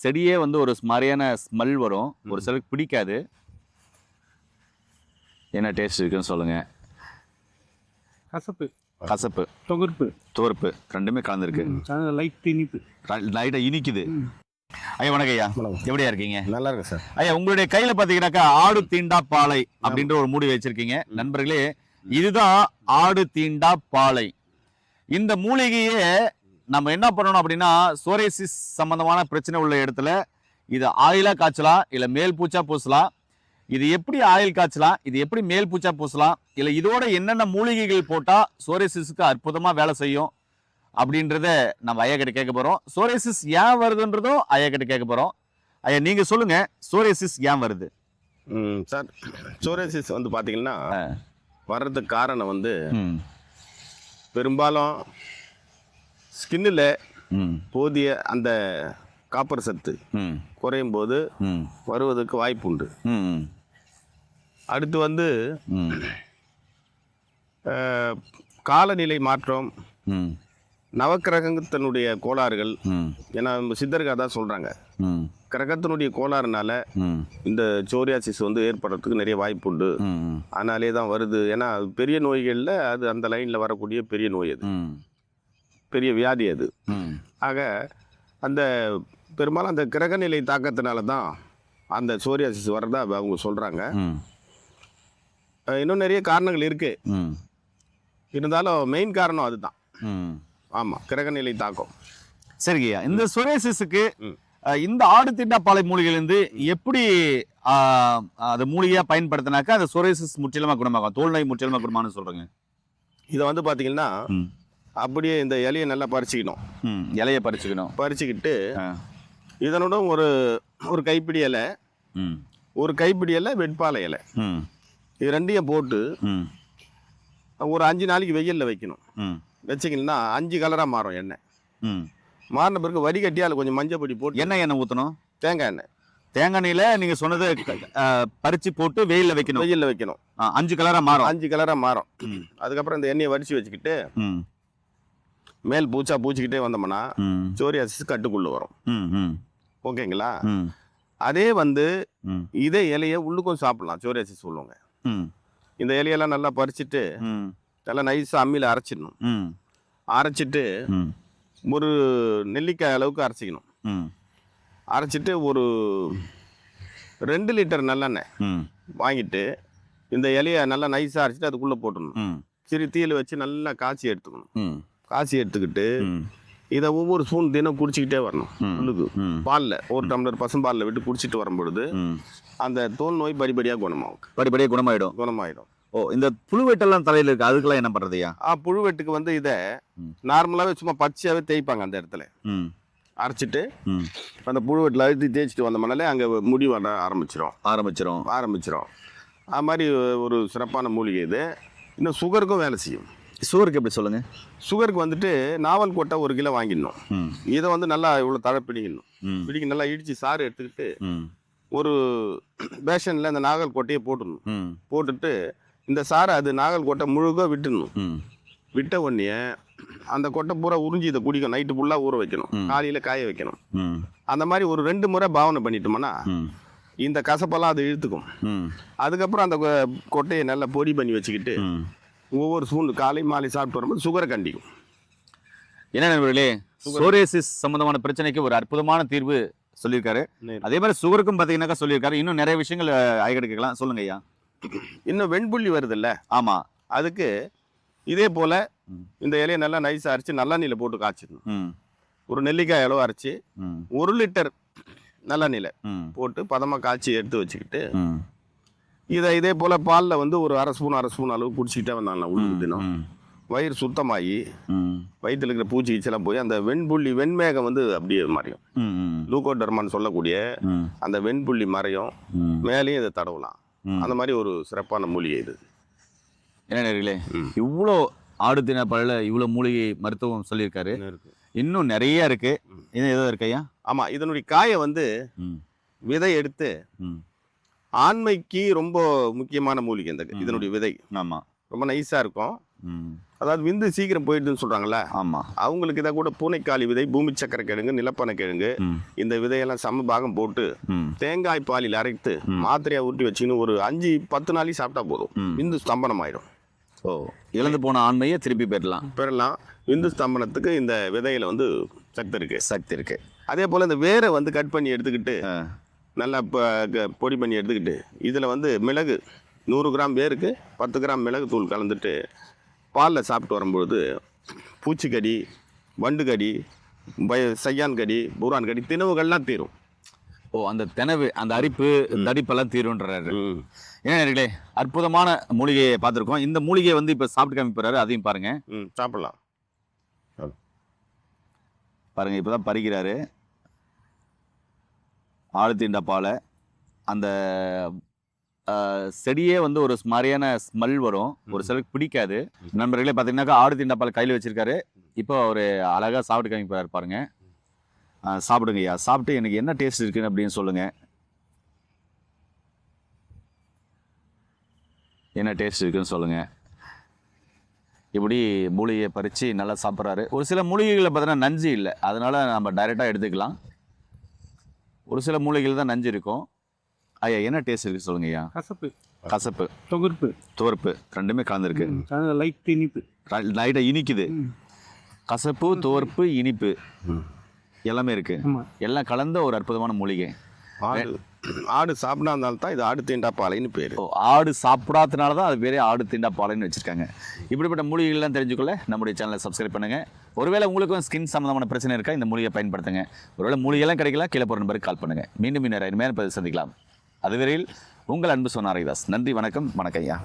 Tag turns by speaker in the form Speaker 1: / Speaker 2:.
Speaker 1: செடியே வந்து ஒரு மாதிரியான ஸ்மெல் வரும், ஒரு சிலருக்கு பிடிக்காது. என்ன டேஸ்ட் இருக்குன்னு சொல்லுங்க.
Speaker 2: கசப்பு,
Speaker 1: கசப்பு,
Speaker 2: துவர்ப்பு,
Speaker 1: துவர்ப்பு ரெண்டுமே கலந்துருக்கு.
Speaker 2: லைட் இனிப்பு,
Speaker 1: லைட்டா இனிக்குது. ஐயா வணக்கம் ஐயா, எப்படியா இருக்கீங்க?
Speaker 3: நல்லா இருக்கு சார்.
Speaker 1: ஐயா உங்களுடைய கையில பாத்தீங்கன்னாக்கா ஆடு தீண்டா பாலை அப்படின்ற ஒரு மூடி வச்சிருக்கீங்க. நண்பர்களே, இதுதான் ஆடு தீண்டா பாலை. இந்த மூலிகையே நம்ம என்ன பண்ணணும் அப்படின்னா, சோரியாசிஸ் சம்பந்தமான பிரச்சனை உள்ள இடத்துல இது ஆயிலா காய்ச்சலாம், இல்ல மேல் பூச்சா பூசலாம். இது எப்படி ஆயில் காய்ச்சலாம், இது எப்படி மேல் பூச்சா பூசலாம், இல்ல இதோட என்னென்ன மூலிகைகள் போட்டா சோரியாசிஸ்க்கு அற்புதமா வேலை செய்யும் அப்படின்றத நம்ம ஐயா கிட்ட கேட்க போறோம். சோரியாசிஸ் ஏன் வருதுன்றதும் ஐயா கிட்ட கேட்க போறோம். ஐயா நீங்க சொல்லுங்க, சோரியாசிஸ் ஏன் வருது?
Speaker 3: சார், சோரியாசிஸ் வந்து பார்த்தீங்கன்னா வர்றதுக்கு காரணம் வந்து பெரும்பாலும் ஸ்கின்னில் போதிய அந்த காப்பர் சத்து குறையும் போது வருவதற்கு வாய்ப்பு உண்டு. அடுத்து வந்து காலநிலை மாற்றம், நவக்கிரகத்தினுடைய கோளாறுகள். ஏன்னா சித்தர்கள் அதான் சொல்கிறாங்க, கிரகத்தினுடைய கோளாறுனால இந்த சோரியாசிஸ் வந்து ஏற்படுறதுக்கு நிறைய வாய்ப்பு உண்டு. அதனாலே தான் வருது. ஏன்னா பெரிய நோய்களில் அது அந்த லைனில் வரக்கூடிய பெரிய நோய், அது பெரிய வியாதி அது. ஆக அந்த பெரும்பாலும் அந்த கிரகநிலை தாக்கத்தினால தான் அந்த சோரியாசிஸ் வர்றதா அவங்க சொல்கிறாங்க. இன்னும் நிறைய காரணங்கள் இருக்குது, இருந்தாலும் மெயின் காரணம் அதுதான். ஆமாம், கிரகநிலை தாக்கம்.
Speaker 1: சரிங்கய்யா, இந்த சோரியாசிஸுக்கு இந்த ஆடு தீண்டா பாலை மூலிகையிலிருந்து எப்படி அது மூலிகையாக பயன்படுத்தினாக்கா அந்த சோரியாசிஸ் முற்றிலுமா குணமாகும், தோல் நோய் முற்றிலுமா குணமானு சொல்கிறேங்க?
Speaker 3: இதை வந்து பார்த்தீங்கன்னா அப்படியே இந்த இலையை நல்லா பறிச்சுக்கணும்.
Speaker 1: இலையை பறிச்சுக்கிட்டு
Speaker 3: இதனோட ஒரு கைப்பிடி இலை, ஒரு கைப்பிடி இலை வெண்பாலை இலை, இது ரெண்டையும் போட்டு ஒரு 5 நாளைக்கு வெயிலில் வைக்கணும். வச்சிங்கன்னா 5 கலராக மாறும் எண்ணெய். மாறின பிறகு வடிகட்டியால் கொஞ்சம் மஞ்சள் பொடி போட்டு.
Speaker 1: எண்ணெய் ஊற்றணும்? தேங்காய் எண்ணெய். தேங்காய் எண்ணெயில் நீங்கள் சொன்னது பறித்து போட்டு வெயிலில் வைக்கணும். 5 கலராக மாறும். 5 கலராக மாறும்.
Speaker 3: அதுக்கப்புறம் இந்த எண்ணெயை வடித்து வச்சுக்கிட்டு மேல் பூச்சா பூச்சிக்கிட்டே வந்தோம்னா சோரியாசிஸ் கட்டுக்குள்ள வரும். ஓகேங்களா? அதே வந்து இதே இலையை உள்ளுக்கும் சாப்பிடலாம் சோரியாசிஸ் உள்ளவங்க. இந்த இலையெல்லாம் நல்லா பறிச்சுட்டு நல்லா நைஸாக அம்மியில் அரைச்சிடணும். அரைச்சிட்டு ஒரு நெல்லிக்காய் அளவுக்கு அரைச்சிக்கணும். அரைச்சிட்டு ஒரு 2 லிட்டர் நல்லெண்ணெய் வாங்கிட்டு இந்த இலையை நல்லா நைஸாக அரைச்சிட்டு அதுக்குள்ளே போட்டுடணும். சிறு தீயில் வச்சு நல்லா காய்ச்சி எடுத்துக்கணும். காய்ச்சி எடுத்துக்கிட்டு இதை ஒவ்வொரு ஸ்பூன் தினம் குடிச்சிக்கிட்டே வரணும். உள்ளுக்கு பாலில் ஒரு டம்ளர் பசும்பாலில் விட்டு குடிச்சிட்டு வரும்பொழுது அந்த தோல் நோய் படிப்படியாக குணமாயிடும்.
Speaker 1: ஓ, இந்த புழுவெட்டெல்லாம் தலையில் இருக்கு, அதுக்கெல்லாம் என்ன பண்ணுறதுயா?
Speaker 3: புழுவெட்டுக்கு வந்து இதை நார்மலாகவே சும்மா பச்சையாகவே தேய்ப்பாங்க. அந்த இடத்துல அரைச்சிட்டு அந்த புழுவெட்டில் அழுத்தி தேய்ச்சிட்டு வந்தோம்னாலே அங்கே முடி வர ஆரம்பிச்சிடும். அது மாதிரி ஒரு சிறப்பான மூலிகை இது. இன்னும் சுகருக்கும் வேலை செய்யும்.
Speaker 1: சுகருக்கு எப்படி சொல்லுங்க?
Speaker 3: சுகருக்கு வந்துட்டு நாவல் கொட்டை 1 கிலோ வாங்கிடணும். இதை வந்து நல்லா இவ்வளோ தழை பிடிக்கணும். நல்லா இடித்து சாறு எடுத்துக்கிட்டு ஒரு பேஷனில் அந்த நாகல் கொட்டையை போட்டுடணும். போட்டுட்டு இந்த சாரை அது நாகல் கொட்டை முழுக்க விட்டுடணும். விட்ட உடனே அந்த கொட்டை பூரா உறிஞ்சி இதை குடிக்கும். நைட்டு ஃபுல்லாக ஊற வைக்கணும், காலையில் காய வைக்கணும். அந்த மாதிரி ஒரு 2 முறை பாவனை பண்ணிட்டோம்னா இந்த கசப்பெல்லாம் அது இழுத்துக்கும். அதுக்கப்புறம் அந்த கொட்டையை நல்லா பொடி பண்ணி வச்சுக்கிட்டு ஒவ்வொரு ஸ்பூன் காலை மாலை சாப்பிட்டு வரும்போது சுகரை கண்டிக்கும்.
Speaker 1: என்ன நண்பர்களே, சோரியாசிஸ் சம்பந்தமான பிரச்சனைக்கு ஒரு அற்புதமான தீர்வு சொல்லியிருக்காரு. அதே மாதிரி சுகருக்கும் பார்த்தீங்கன்னாக்கா சொல்லியிருக்காரு. இன்னும் நிறைய விஷயங்கள் ஐயா கேட்கலாம், சொல்லுங்க ஐயா.
Speaker 3: இன்னும் வெண்புள்ளி வருது இல்லை?
Speaker 1: ஆமாம்,
Speaker 3: அதுக்கு இதே போல் இந்த இலையை நல்லா நைஸாக அரைச்சி நல்லெண்ணெயில் போட்டு காய்ச்சிடணும். ஒரு நெல்லிக்காய் அளவு அரைச்சி 1 லிட்டர் நல்லெண்ணெயில் போட்டு பதமாக காய்ச்சி எடுத்து வச்சுக்கிட்டு இதை இதே போல் பாலில் வந்து ஒரு அரை ஸ்பூன் அளவு குடிச்சிக்கிட்டே வந்தாங்க. உளுந்து தினம் வயிறு சுத்தமாகி வயிற்றில் இருக்கிற பூச்சி கீச்செல்லாம் போய் அந்த வெண்மேகம் வந்து அப்படியே மறையும். லூகோடர்மான்னு சொல்லக்கூடிய அந்த வெண்புள்ளி மறையும். மேலேயும் இதை தடவலாம். அந்த மாதிரி ஒரு சிறப்பான மூலிகை இது.
Speaker 1: என்ன நேர்களே, இவ்வளோ ஆடு தீண்டா பாலில் இவ்வளோ மூலிகை மருத்துவம் சொல்லியிருக்காரு. இன்னும் நிறைய இருக்கு. இன்னும் ஏதோ இருக்கு ஐயா?
Speaker 3: ஆமாம், இதனுடைய காயை வந்து விதை எடுத்து ஆண்மைக்கு ரொம்ப முக்கியமான மூலிகை. இதனுடைய விதை
Speaker 1: ஆமாம்,
Speaker 3: ரொம்ப நைஸாக இருக்கும். அதாவது விந்து சீக்கிரம் போயிடுதுன்னு சொல்றாங்கல்ல,
Speaker 1: ஆமா.
Speaker 3: அவங்களுக்கு இதை கூட பூனைக்காளி விதை, பூமி சக்கரை கிழங்கு, நிலப்பனை கிழங்கு, இந்த விதையெல்லாம் சம பாகம் போட்டு தேங்காய் பாலில் அரைத்து மாத்திரையா ஊட்டி வச்சுன்னு ஒரு 5-10 நாளைக்கு சாப்பிட்டா போதும், விந்து ஸ்தம்பனம் ஆயிடும்.
Speaker 1: ஓ, இழந்து போன ஆண்மையை திருப்பி பெறலாம்.
Speaker 3: விந்து ஸ்தம்பனத்துக்கு இந்த விதையில வந்து சக்தி இருக்கு. அதே போல இந்த வேரை வந்து கட் பண்ணி எடுத்துக்கிட்டு நல்லா பொடி பண்ணி எடுத்துக்கிட்டு இதில் வந்து மிளகு 100 கிராம் வேருக்கு 10 கிராம் மிளகு தூள் கலந்துட்டு பாலில் சாப்பிட்டு வரும்பொழுது பூச்சிக்கடி, வண்டு கடி, சையான் கடி, பூரான் கடி, திணவுகள்லாம் தீரும்.
Speaker 1: ஓ, அந்த திணவு, அந்த அரிப்பு, தடிப்பெல்லாம் தீருன்றாரு. ஏன்னா அற்புதமான மூலிகையை பார்த்துருக்கோம். இந்த மூலிகையை வந்து இப்போ சாப்பிட்டு காமிப்பாரு, அதையும் பாருங்க.
Speaker 3: சாப்பிடலாம்
Speaker 1: பாருங்க, இப்போதான் பறிக்கிறாரு. ஆடு தீண்டா பாலை, அந்த செடியே வந்து ஒரு மாதிரியான ஸ்மெல் வரும், ஒரு சிலருக்கு பிடிக்காது. நண்பர்களே பார்த்தீங்கன்னாக்கா ஆடு தீண்டா பால் கையில் வச்சிருக்காரு. இப்போ ஒரு அழகாக சாப்பிட்டு காமிப்பாரு பாருங்க. சாப்பிடுங்க ஐயா, சாப்பிட்டு எனக்கு என்ன டேஸ்ட் இருக்குன்னு அப்படின்னு சொல்லுங்க. என்ன டேஸ்ட் இருக்குன்னு சொல்லுங்க. இப்படி மூலிகையை பறித்து நல்லா சாப்பிட்றாரு. ஒரு சில மூலிகைகளில் பார்த்தீங்கன்னா நஞ்சு இல்லை, அதனால நம்ம டைரெக்டாக எடுத்துக்கலாம். ஒரு சில மூலிகைகள் தான் நஞ்சு இருக்கும். ஐயா, என்ன டேஸ்ட் இருக்கு சொல்லுங்க ஐயா? கசப்பு, துவர்ப்பு ரெண்டுமே கலந்துருக்கு. லைட்டாக இனிக்குது. கசப்பு, துவர்ப்பு, இனிப்பு எல்லாமே இருக்கு. எல்லாம் கலந்த ஒரு அற்புதமான மூலிகை.
Speaker 3: ஆடு சாப்பிடாதனால தான் இது ஆடு தீண்டா பாலைன்னு பேர்.
Speaker 1: ஆடு சாப்பிடாதனால தான் அது பேரே ஆடு தீண்டா பாலைன்னு வச்சிருக்காங்க. இப்படிப்பட்ட மூலிகைகள்லாம் தெரிஞ்சுக்கொள்ள நம்முடைய சேனலை சப்ஸ்கிரைப் பண்ணுங்க. ஒருவேளை உங்களுக்கும் ஸ்கின் சம்மந்தமான பிரச்சனை இருக்கா, இந்த மூலிகையை பயன்படுத்துங்க. ஒருவேளை மூலிகைலாம் கிடைக்கல, கீழே போகிற நம்பருக்கு கால் பண்ணுங்க. மீண்டும் இன்னொரு மேற்பதிவு சந்திக்கலாம். அதுவரையில் உங்கள் அன்பு சொன்னார் ஹரிதாஸ். நன்றி, வணக்கம். வணக்கம் ஐயா.